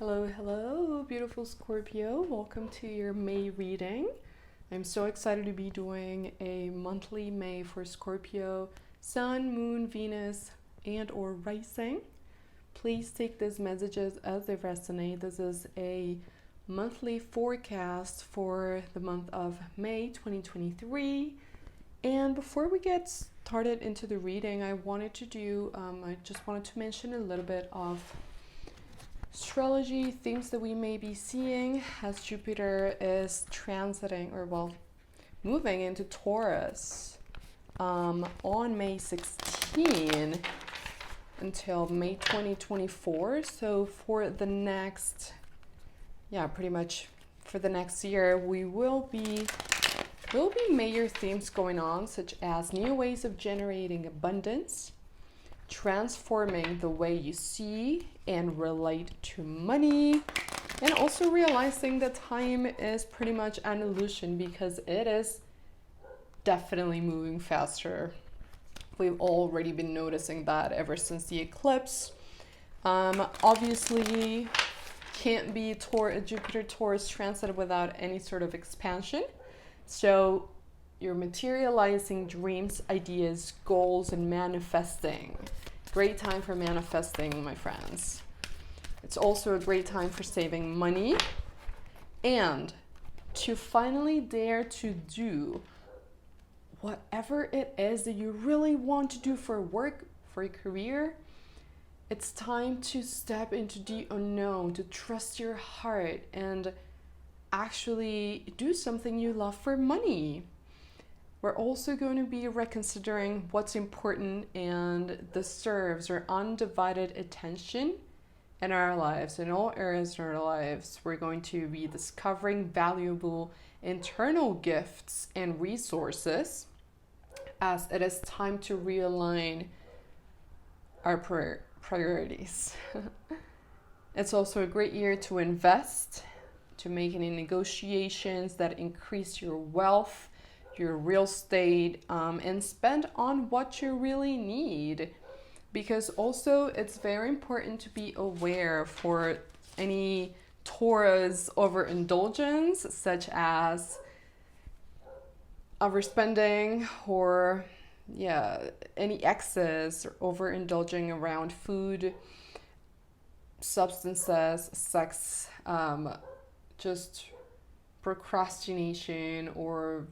Hello, hello, beautiful Scorpio. Welcome to your May reading. I'm so excited to be doing a monthly May for Scorpio, Sun, Moon, Venus, and or rising. Please take these messages as they resonate. This is a monthly forecast for the month of May 2023. And before we get started into the reading, I just wanted to mention a little bit of astrology themes that we may be seeing as Jupiter is moving into Taurus on May 16 until May 2024. So for the next, pretty much for the next year, will be major themes going on, such as new ways of generating abundance, transforming the way you see and relate to money, and also realizing that time is pretty much an illusion because it is definitely moving faster. We've already been noticing that ever since the eclipse. Obviously, can't be Jupiter Taurus transit without any sort of expansion. So you're materializing dreams, ideas, goals, and manifesting. Great time for manifesting, my friends. It's also a great time for saving money and to finally dare to do whatever it is that you really want to do for work, for a career. It's time to step into the unknown, to trust your heart and actually do something you love for money. We're also going to be reconsidering what's important and deserves our undivided attention in our lives, in all areas of our lives. We're going to be discovering valuable internal gifts and resources as it is time to realign our priorities. It's also a great year to invest, to make any negotiations that increase your wealth, your real estate, and spend on what you really need. Because also it's very important to be aware for any Taurus overindulgence, such as overspending or any excess or overindulging around food, substances, sex, just procrastination or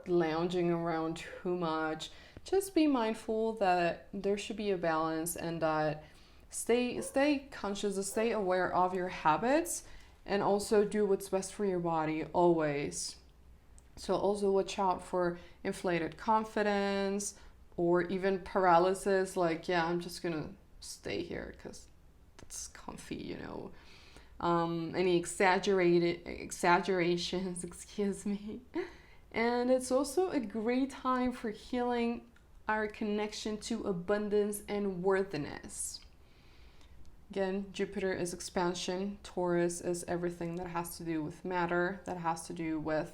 lounging around too much. Just be mindful that there should be a balance and that stay conscious, stay aware of your habits, and also do what's best for your body always. So also watch out for inflated confidence or even paralysis, like I'm just gonna stay here because it's comfy, any exaggerations, excuse me. And it's also a great time for healing our connection to abundance and worthiness. Again, Jupiter is expansion. Taurus is everything that has to do with matter, that has to do with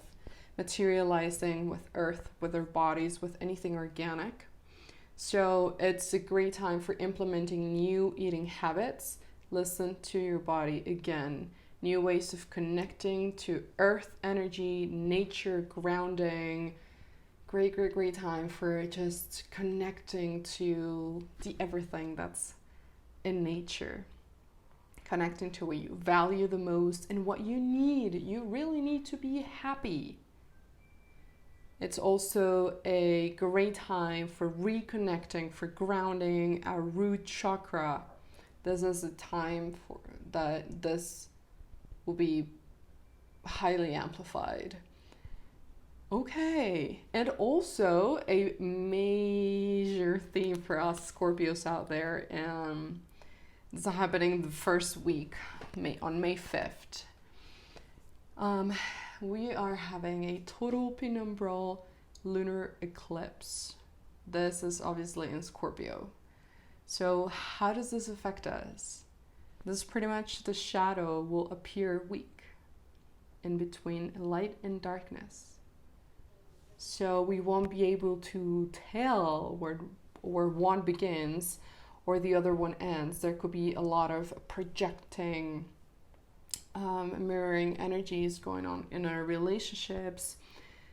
materializing, with earth, with our bodies, with anything organic. So it's a great time for implementing new eating habits. Listen to your body again. New ways of connecting to earth energy, nature, grounding. Great time for just connecting to the everything that's in nature. Connecting to what you value the most and what you need. You really need to be happy. It's also a great time for reconnecting, for grounding our root chakra. This is a time for that this will be highly amplified. Okay, and also a major theme for us Scorpios out there, and it's happening the first week, on May 5th. We are having a total penumbral lunar eclipse. This is obviously in Scorpio. So how does this affect us? This is pretty much the shadow will appear weak in between light and darkness. So we won't be able to tell where one begins or the other one ends. There could be a lot of projecting, mirroring energies going on in our relationships.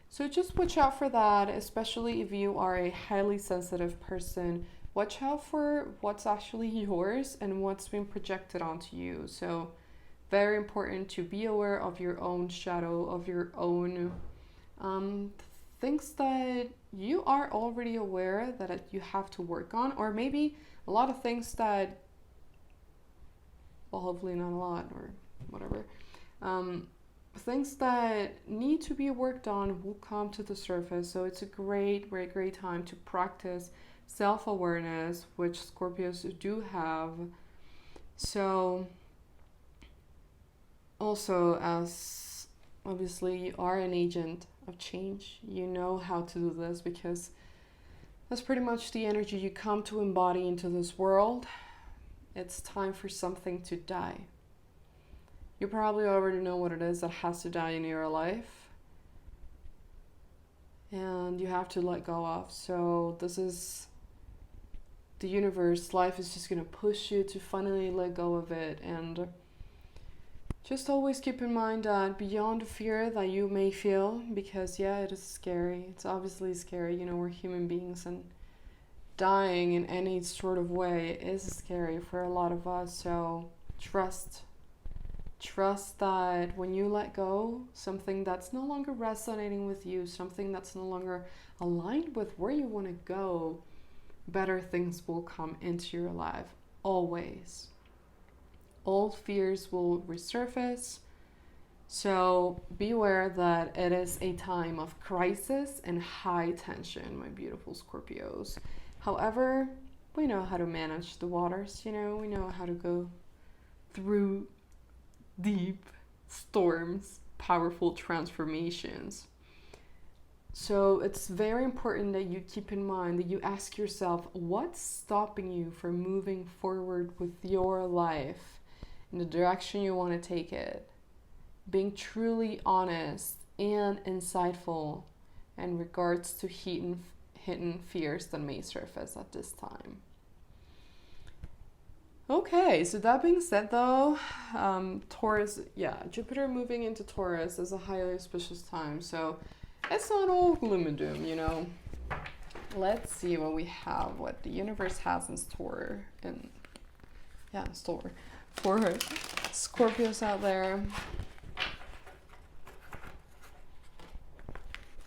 So just watch out for that, especially if you are a highly sensitive person. Watch out for what's actually yours and what's been projected onto you. So very important to be aware of your own shadow, of your own things that you are already aware that you have to work on, or maybe a lot of things that, well, hopefully not a lot or whatever, things that need to be worked on will come to the surface. So it's a great time to practice self-awareness, which Scorpios do have. So also, as obviously you are an agent of change, you know how to do this, because that's pretty much the energy you come to embody into this world. It's time for something to die. You probably already know what it is that has to die in your life, and you have to let go of. So this is the universe. Life is just going to push you to finally let go of it. And just always keep in mind that beyond the fear that you may feel, because yeah, it is scary. It's obviously scary. You know, we're human beings, and dying in any sort of way is scary for a lot of us. So trust that when you let go, something that's no longer resonating with you, something that's no longer aligned with where you want to go, better things will come into your life. Always. Old fears will resurface. So be aware that it is a time of crisis and high tension, my beautiful Scorpios. However, we know how to manage the waters, you know, we know how to go through deep storms, powerful transformations. So it's very important that you keep in mind, that you ask yourself, what's stopping you from moving forward with your life in the direction you want to take it? Being truly honest and insightful in regards to hidden fears that may surface at this time. Okay, so that being said though, Taurus, yeah, Jupiter moving into Taurus is a highly auspicious time, so it's not all gloom and doom, you know. Let's see what we have, what the universe has in store, for Scorpios out there.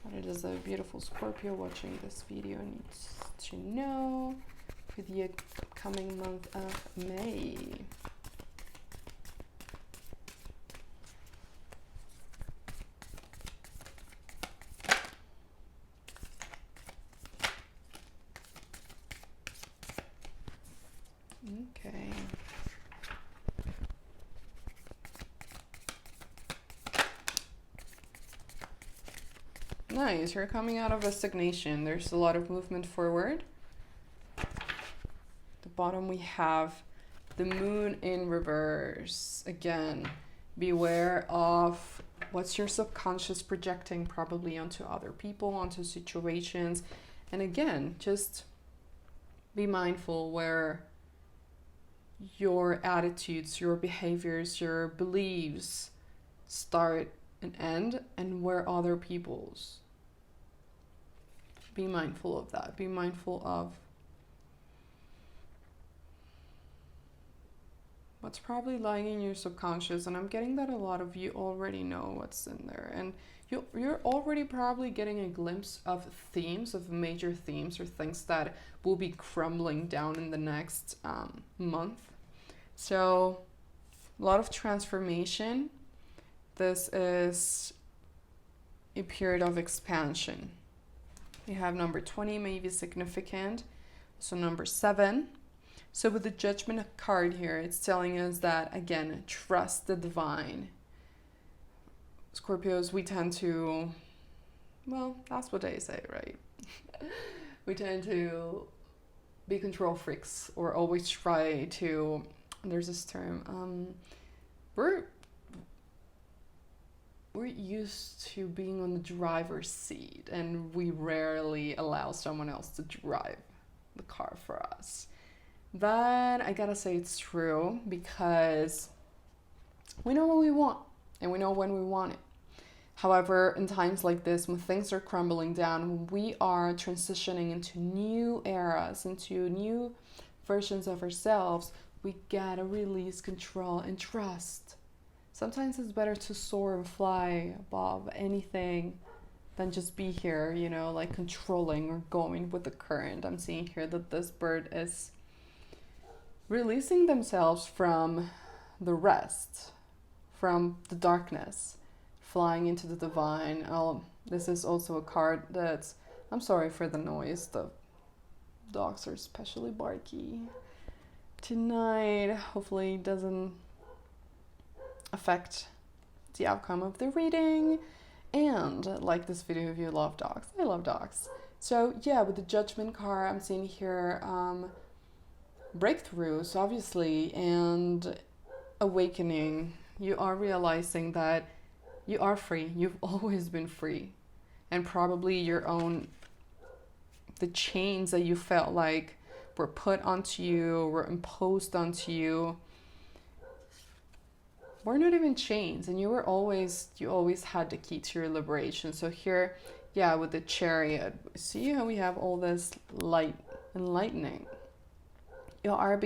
What it is a beautiful Scorpio watching this video needs to know for the upcoming month of May. Okay. Nice, you're coming out of a stagnation. There's a lot of movement forward. The bottom we have the moon in reverse. Again, beware of what's your subconscious projecting probably onto other people, onto situations. And again, just be mindful where your attitudes, your behaviors, your beliefs start and end, and where other people's. Be mindful of that. Be mindful of what's probably lying in your subconscious. And I'm getting that a lot of you already know what's in there. And you're already probably getting a glimpse of themes, of major themes or things that will be crumbling down in the next month. So a lot of transformation. This is a period of expansion. We have number 20 may be significant. So number 7. So with the Judgment card here, it's telling us that, again, trust the divine. Scorpios, we tend to, well, that's what they say, right? We tend to be control freaks, or always try to, there's this term, we're used to being on the driver's seat, and we rarely allow someone else to drive the car for us. That, I gotta say, it's true, because we know what we want and we know when we want it. However, in times like this, when things are crumbling down, when we are transitioning into new eras, into new versions of ourselves, we gotta release control and trust. Sometimes it's better to soar and fly above anything than just be here, you know, like controlling or going with the current. I'm seeing here that this bird is releasing themselves from the rest, from the darkness, flying into the divine. Oh, this is also a card that's, I'm sorry for the noise, the dogs are especially barky tonight. Hopefully it doesn't affect the outcome of the reading. And like this video if you love dogs. I love dogs. So yeah, with the Judgment card, I'm seeing here breakthroughs, obviously, and awakening. You are realizing that you are free. You've always been free. And probably the chains that you felt like were put onto you, were imposed onto you, were not even chains, and you always had the key to your liberation. So here, yeah, with the Chariot, see how we have all this light and lightning. You are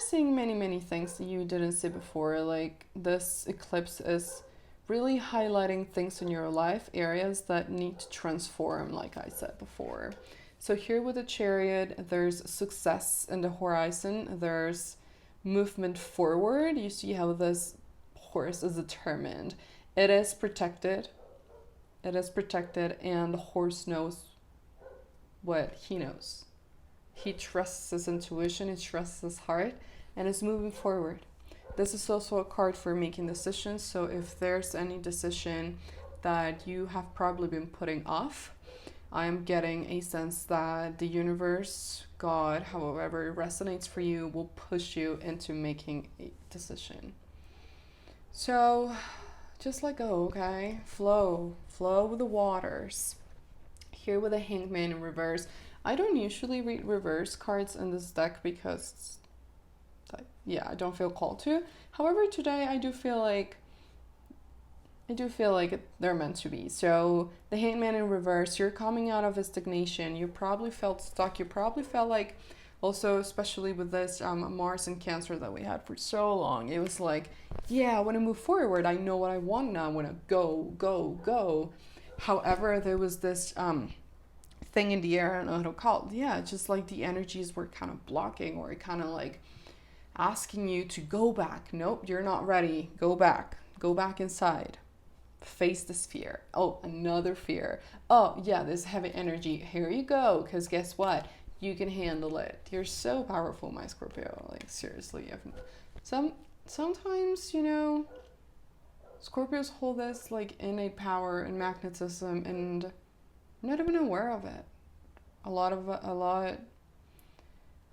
seeing many things that you didn't see before. Like this eclipse is really highlighting things in your life, areas that need to transform, like I said before. So here with the Chariot, there's success in the horizon, there's movement forward. You see how this horse is determined. It is protected, and the horse knows what he knows. He trusts his intuition, he trusts his heart, and is moving forward. This is also a card for making decisions. So if there's any decision that you have probably been putting off, I'm getting a sense that the universe, God, however it resonates for you, will push you into making a decision. So just let go, okay? Flow with the waters. Here with the Hangman in reverse. I don't usually read reverse cards in this deck because, I don't feel called to. However, today I do feel like they're meant to be. So the Hangman in reverse, you're coming out of a stagnation. You probably felt stuck. You probably felt like, also especially with this Mars and Cancer that we had for so long, it was like, yeah, I want to move forward. I know what I want now. I want to go. However, there was this thing in the air, I don't know how to call it. Yeah, just like the energies were kind of blocking, or kind of like asking you to go back. Nope, you're not ready. Go back inside. Face this fear. Oh, another fear. Oh yeah, this heavy energy. Here you go, because guess what? You can handle it. You're so powerful, my Scorpio. Like seriously, sometimes, you know, Scorpios hold this like innate power and magnetism, and I'm not even aware of it. A lot of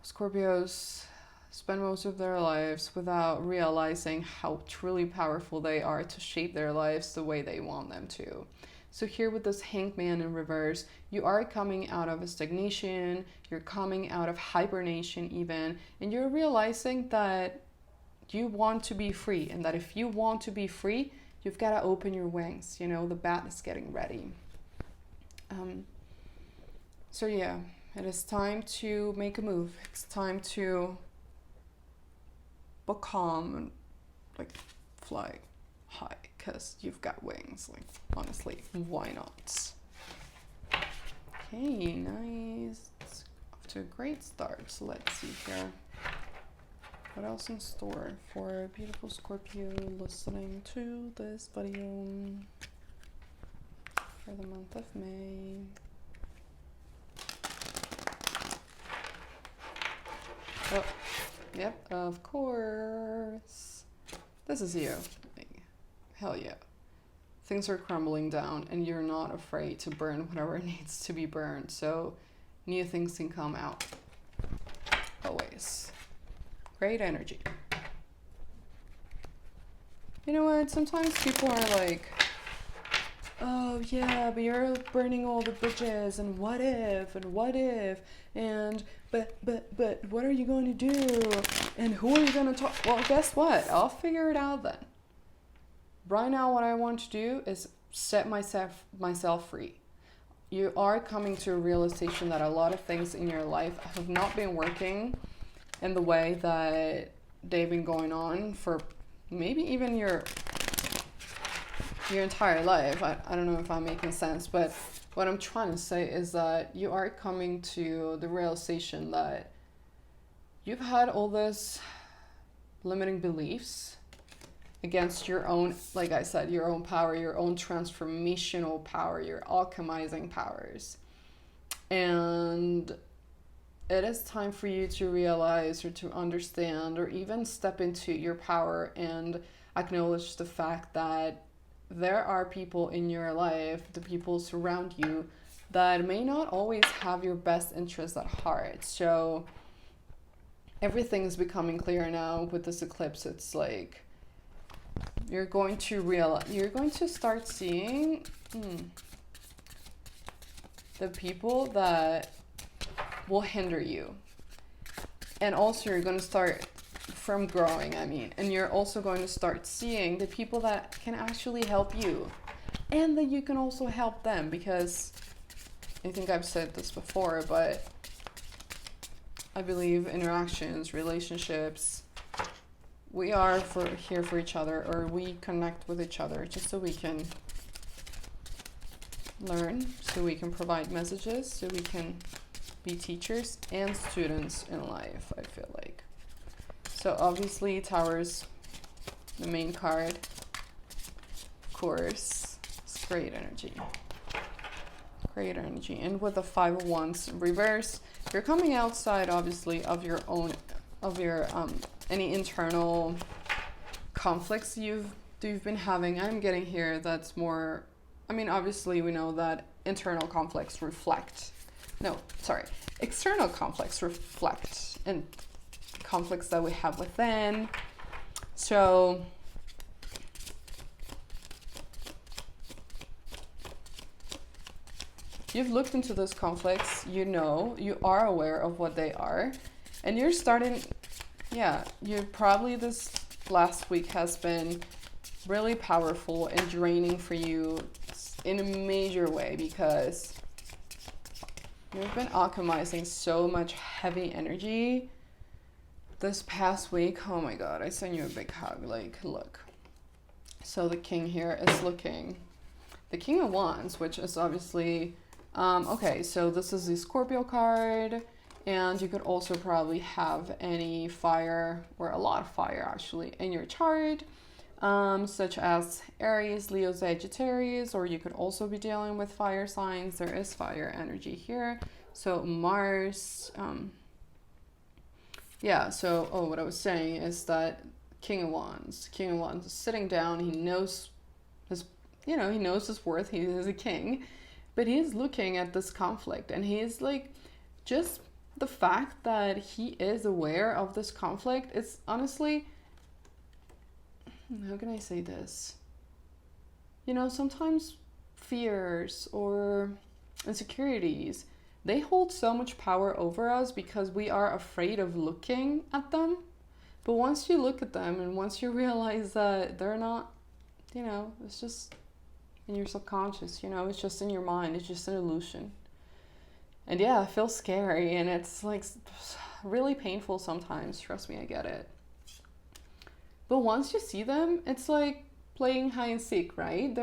Scorpios spend most of their lives without realizing how truly powerful they are to shape their lives the way they want them to. So here with this Hangman in reverse, you are coming out of a stagnation, you're coming out of hibernation even, and you're realizing that you want to be free, and that if you want to be free, you've got to open your wings. You know, the bat is getting ready. So yeah, it is time to make a move. It's time to become and like fly high, because you've got wings. Like honestly, why not? Okay, nice. It's off to a great start. So let's see here. What else in store for beautiful Scorpio listening to this video for the month of May? Oh, yep, of course. This is you. Hell yeah. Things are crumbling down and you're not afraid to burn whatever needs to be burned. So new things can come out. Always. Great energy. You know what? Sometimes people are like, oh yeah, but you're burning all the bridges, and what if, and but what are you going to do, and who are you going to talk? Well, guess what? I'll figure it out then. Right now, what I want to do is set myself free. You are coming to a realization that a lot of things in your life have not been working in the way that they've been going on for maybe even your entire life. I don't know if I'm making sense, but what I'm trying to say is that you are coming to the realization that you've had all this limiting beliefs against your own, like I said, your own power, your own transformational power, your alchemizing powers. And it is time for you to realize or to understand or even step into your power and acknowledge the fact that there are people in your life, the people surround you, that may not always have your best interests at heart. So everything is becoming clear now with this eclipse. It's like you're going to start seeing the people that will hinder you. And also you're going to start from growing, and you're also going to start seeing the people that can actually help you, and that you can also help them, because I think I've said this before, but I believe interactions, relationships, we are here for each other, or we connect with each other just so we can learn, so we can provide messages, so we can be teachers and students in life, I feel like. So obviously Tower's the main card. Of course, it's great energy. Great energy. And with the Five of Wands reverse, you're coming outside obviously of your own, of your any internal conflicts you've been having. I'm getting here that's more, obviously we know that internal conflicts external conflicts reflect and conflicts that we have within. So you've looked into those conflicts, you are aware of what they are, and you're starting, this last week has been really powerful and draining for you in a major way, because you've been alchemizing so much heavy energy this past week. Oh my god, I send you a big hug. Like, look. So the king here is looking. The King of Wands, which is obviously... okay, so this is the Scorpio card. And you could also probably have any fire, or a lot of fire actually, in your chart. Such as Aries, Leo, Sagittarius, or you could also be dealing with fire signs. There is fire energy here. So Mars... what I was saying is that King of Wands is sitting down. He knows his worth. He is a king, but he's looking at this conflict, and he's like, just the fact that he is aware of this conflict, it's honestly, how can I say this? Sometimes fears or insecurities, they hold so much power over us because we are afraid of looking at them. But once you look at them, and once you realize that they're not, it's just in your subconscious, it's just in your mind, it's just an illusion. And yeah, it feels scary, and it's like really painful sometimes. Trust me, I get it. But once you see them, it's like playing hide and seek, right?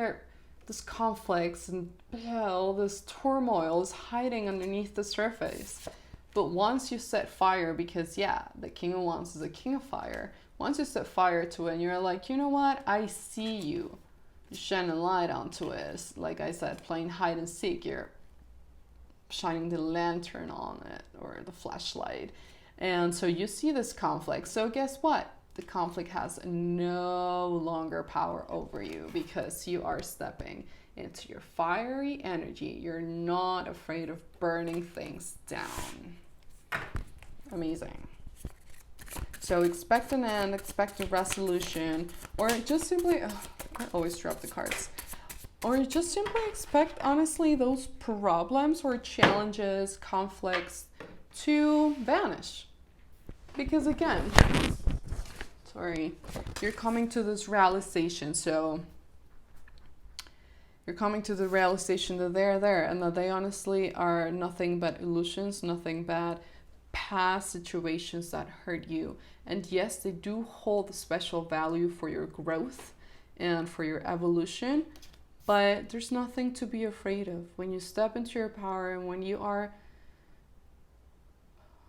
This conflicts and all this turmoil is hiding underneath the surface. But once you set fire, because the King of Wands is a king of fire. Once you set fire to it, and you're like, you know what? I see you. You shine a light onto it. It's, like I said, playing hide and seek. You're shining the lantern on it, or the flashlight. And so you see this conflict. So guess what? The conflict has no longer power over you, because you are stepping into your fiery energy. You're not afraid of burning things down. Amazing. So expect an end, expect a resolution, or just simply, I always drop the cards. or just simply expect, honestly, those problems or challenges, conflicts to vanish. Because again, sorry, you're coming to this realization. So you're coming to the realization that they're there and that they honestly are nothing but illusions, nothing but past situations that hurt you. And yes, they do hold special value for your growth and for your evolution, but there's nothing to be afraid of. When you step into your power and when you are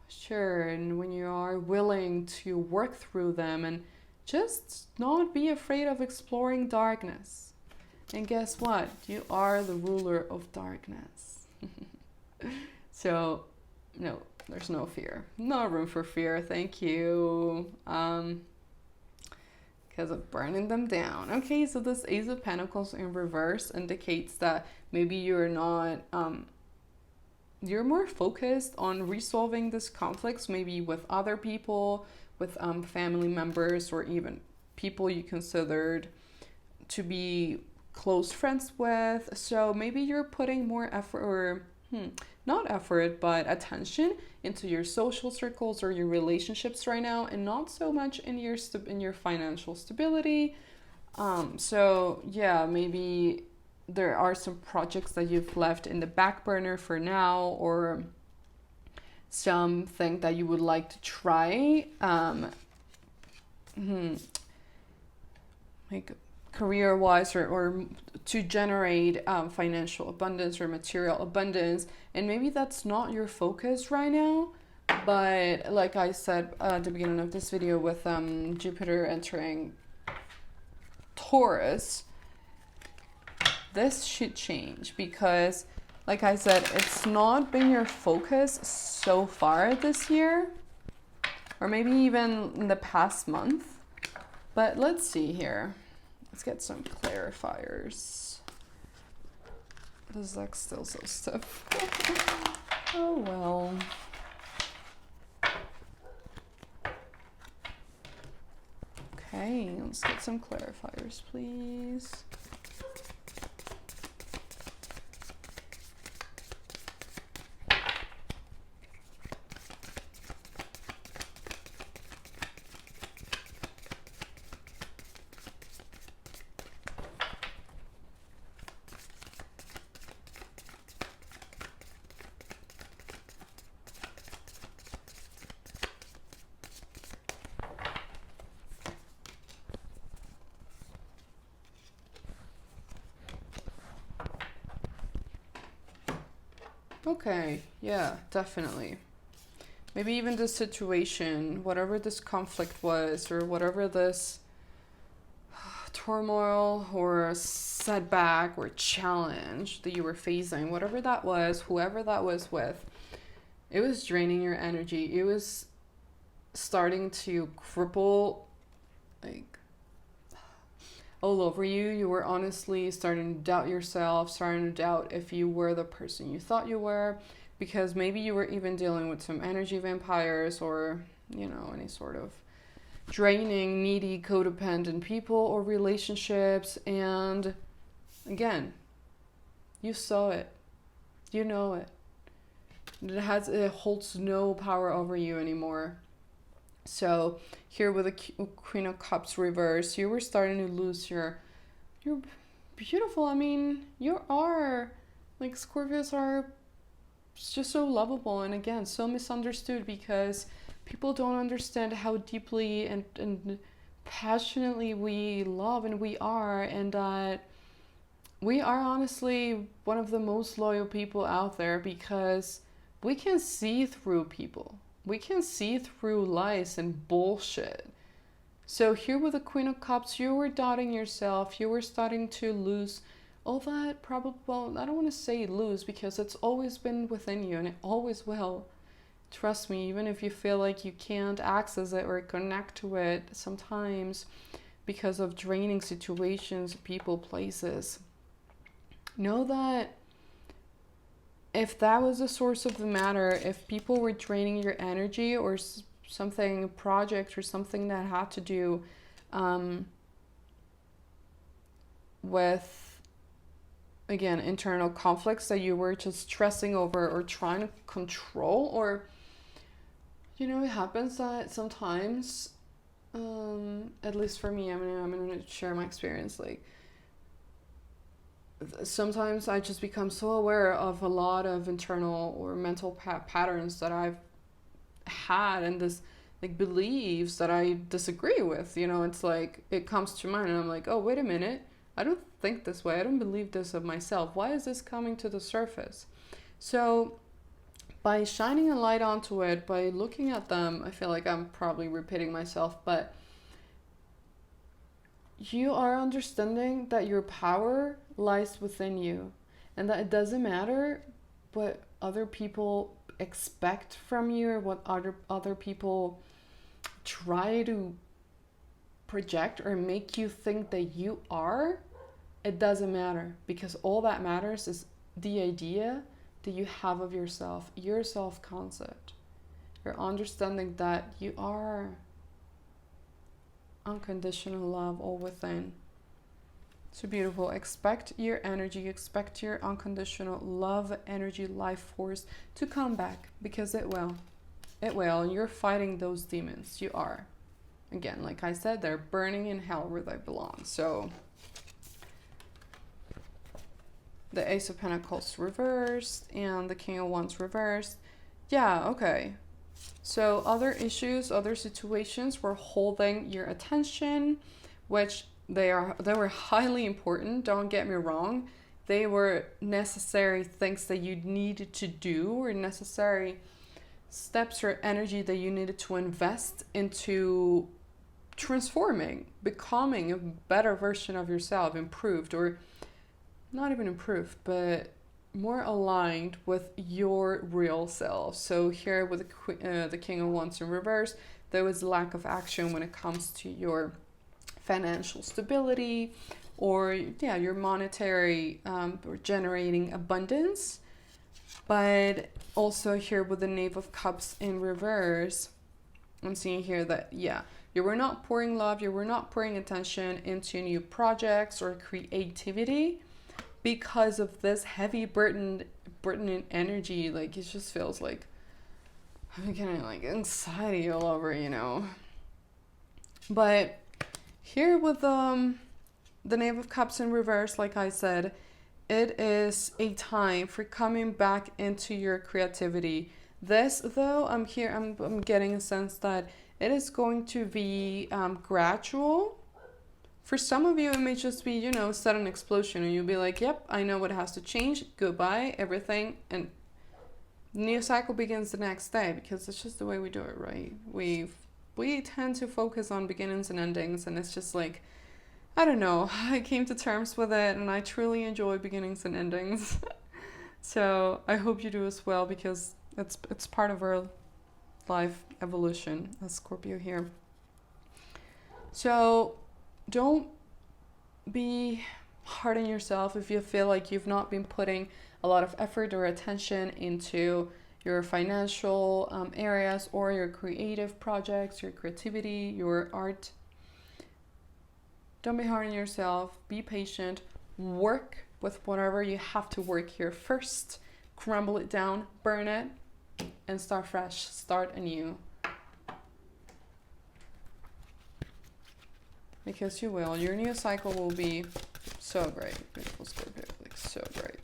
sure and when you are willing to work through them and just not be afraid of exploring darkness. And guess what? You are the ruler of darkness. So, no, there's no fear. No room for fear, thank you. Because of burning them down. Okay, so this Ace of Pentacles in reverse indicates that maybe you're not, you're more focused on resolving these conflicts, maybe with other people, with family members, or even people you considered to be close friends with. So maybe you're putting more effort, or not effort, but attention into your social circles or your relationships right now, and not so much in your financial stability. So yeah, maybe there are some projects that you've left in the back burner for now, or something that you would like to try, like career-wise, or to generate financial abundance or material abundance. And maybe that's not your focus right now, but like I said at the beginning of this video, with Jupiter entering Taurus, this should change, because like I said, it's not been your focus so far this year, or maybe even in the past month. But let's see here. Let's get some clarifiers. This is like still so stiff. Oh well. Okay, let's get some clarifiers, please. Okay, yeah, definitely. Maybe even this situation, whatever this conflict was, or whatever this turmoil or setback or challenge that you were facing, whatever that was, whoever that was with, it was draining your energy. It was starting to cripple, like, all over you. You were honestly starting to doubt yourself, starting to doubt if you were the person you thought you were, because maybe you were even dealing with some energy vampires, or, you know, any sort of draining, needy, codependent people or relationships. And again, you saw it. You know it. It holds no power over you anymore. So here with the Queen of Cups reverse, you were starting to lose you're beautiful. I mean, you are, like, Scorpios are just so lovable, and again, so misunderstood, because people don't understand how deeply and passionately we love and we are, and that we are honestly one of the most loyal people out there, because we can see through people. We can see through lies and bullshit. So here with the Queen of Cups, you were doubting yourself. You were starting to lose all that probable, I don't want to say lose, because it's always been within you and it always will. Trust me, even if you feel like you can't access it or connect to it sometimes because of draining situations, people, places, know that if that was the source of the matter, if people were draining your energy, or something, project or something that had to do with again, internal conflicts that you were just stressing over or trying to control, or, you know, it happens that sometimes, at least for me, I'm gonna share my experience. Like, sometimes I just become so aware of a lot of internal or mental patterns that I've had, and this like beliefs that I disagree with. You know, it's like it comes to mind, and I'm like, oh, wait a minute, I don't think this way. I don't believe this of myself. Why is this coming to the surface? So by shining a light onto it, by looking at them, I feel like I'm probably repeating myself, but you are understanding that your power lies within you, and that it doesn't matter what other people expect from you, or what other people try to project or make you think that you are. It doesn't matter, because all that matters is the idea that you have of yourself, your self-concept, your understanding that you are unconditional love all within. So beautiful. Expect your energy, expect your unconditional love, energy, life force to come back, because it will. It will. And you're fighting those demons. You are. Again, like I said, they're burning in hell where they belong. So the Ace of Pentacles reversed and the King of Wands reversed. Yeah, okay. So other issues, other situations were holding your attention, which they were highly important, don't get me wrong. They were necessary things that you needed to do, or necessary steps or energy that you needed to invest into transforming, becoming a better version of yourself, improved, or not even improved, but more aligned with your real self. So here with the King of Wands in reverse, there was lack of action when it comes to your financial stability, or your monetary or generating abundance. But also here with the Knave of Cups in reverse, I'm seeing here that you were not pouring love, you were not pouring attention into new projects or creativity, because of this heavy burden in energy. Like, it just feels like I'm getting like anxiety all over, you know. But here with the Knave of Cups in reverse, like I said, it is a time for coming back into your creativity. This, though, I'm getting a sense that it is going to be gradual. For some of you, it may just be, you know, sudden explosion, and you'll be like, yep, I know what has to change. Goodbye, everything. And new cycle begins the next day, because it's just the way we do it, right? We tend to focus on beginnings and endings, and it's just like, I don't know. I came to terms with it, and I truly enjoy beginnings and endings. So I hope you do as well, because it's part of our life evolution as Scorpio here. So don't be hard on yourself if you feel like you've not been putting a lot of effort or attention into your financial areas, or your creative projects, your creativity, your art. Don't be hard on yourself. Be patient. Work with whatever you have to work here first. Crumble it down, burn it, and start fresh. Start anew. Because you will. Your new cycle will be so great. Beautiful Scorpio. Like, so great.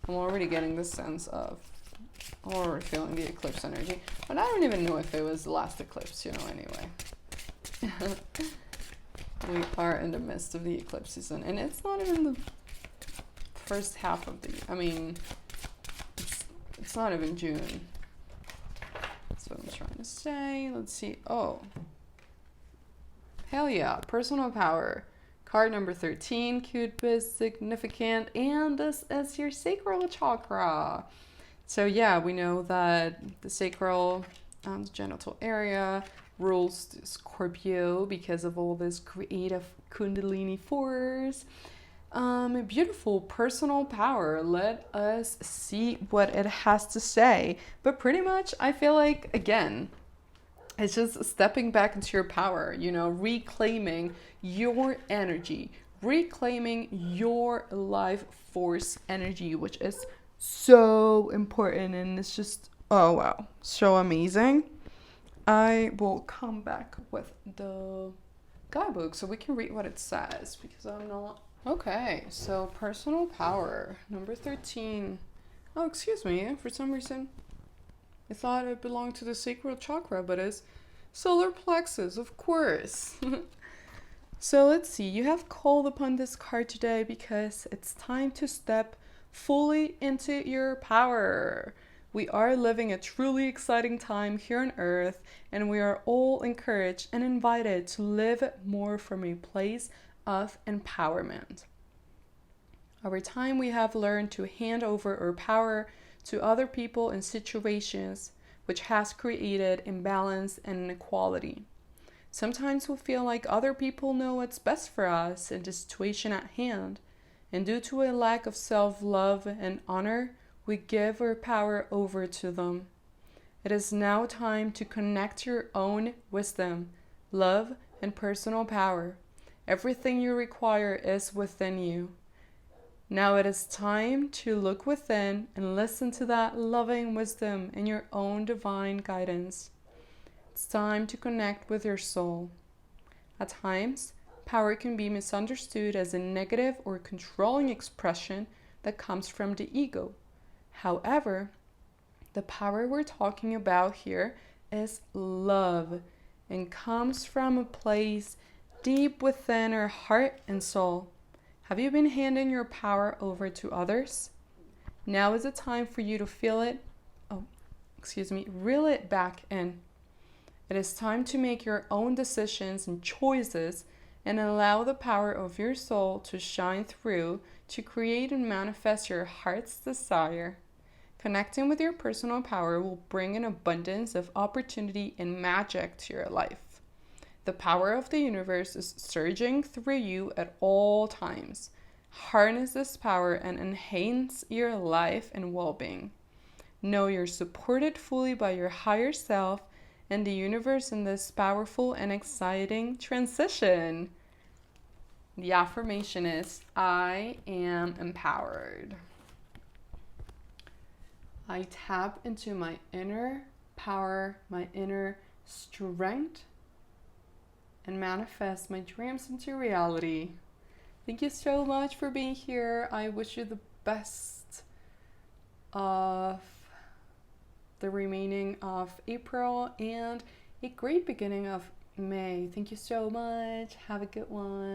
I'm already getting this sense of, or feeling the eclipse energy. But I don't even know if it was the last eclipse, you know, anyway. We are in the midst of the eclipse season. And it's not even the first half of it's not even June. That's what I'm trying to say. Let's see. Oh. Hell yeah. Personal power. Card number 13, cute but significant, and this is your sacral chakra. So yeah, we know that the sacral, the genital area, rules Scorpio because of all this creative kundalini force. Beautiful personal power. Let us see what it has to say. But pretty much, I feel like, again, it's just stepping back into your power, you know, reclaiming your energy, reclaiming your life force energy, which is so important. And it's just, oh wow, so amazing. I will come back with the guidebook so we can read what it says, because I'm not. Okay, so personal power, number 13. Oh, excuse me, for some reason I thought it belonged to the sacral chakra, but it's solar plexus, of course. So let's see, you have called upon this card today because it's time to step fully into your power. We are living a truly exciting time here on Earth, and we are all encouraged and invited to live more from a place of empowerment. Over time, we have learned to hand over our power to other people and situations, which has created imbalance and inequality. Sometimes we feel like other people know what's best for us in the situation at hand, and due to a lack of self-love and honor, we give our power over to them. It is now time to connect your own wisdom, love, and personal power. Everything you require is within you. Now it is time to look within and listen to that loving wisdom and your own divine guidance. It's time to connect with your soul. At times, power can be misunderstood as a negative or controlling expression that comes from the ego. However, the power we're talking about here is love and comes from a place deep within our heart and soul. Have you been handing your power over to others? Now is the time for you to reel it back in. It is time to make your own decisions and choices and allow the power of your soul to shine through to create and manifest your heart's desire. Connecting with your personal power will bring an abundance of opportunity and magic to your life. The power of the universe is surging through you at all times. Harness this power and enhance your life and well-being. Know you're supported fully by your higher self and the universe in this powerful and exciting transition. The affirmation is, I am empowered. I tap into my inner power, my inner strength, and manifest my dreams into reality. Thank you so much for being here. I wish you the best of the remaining of April and a great beginning of May. Thank you so much. Have a good one.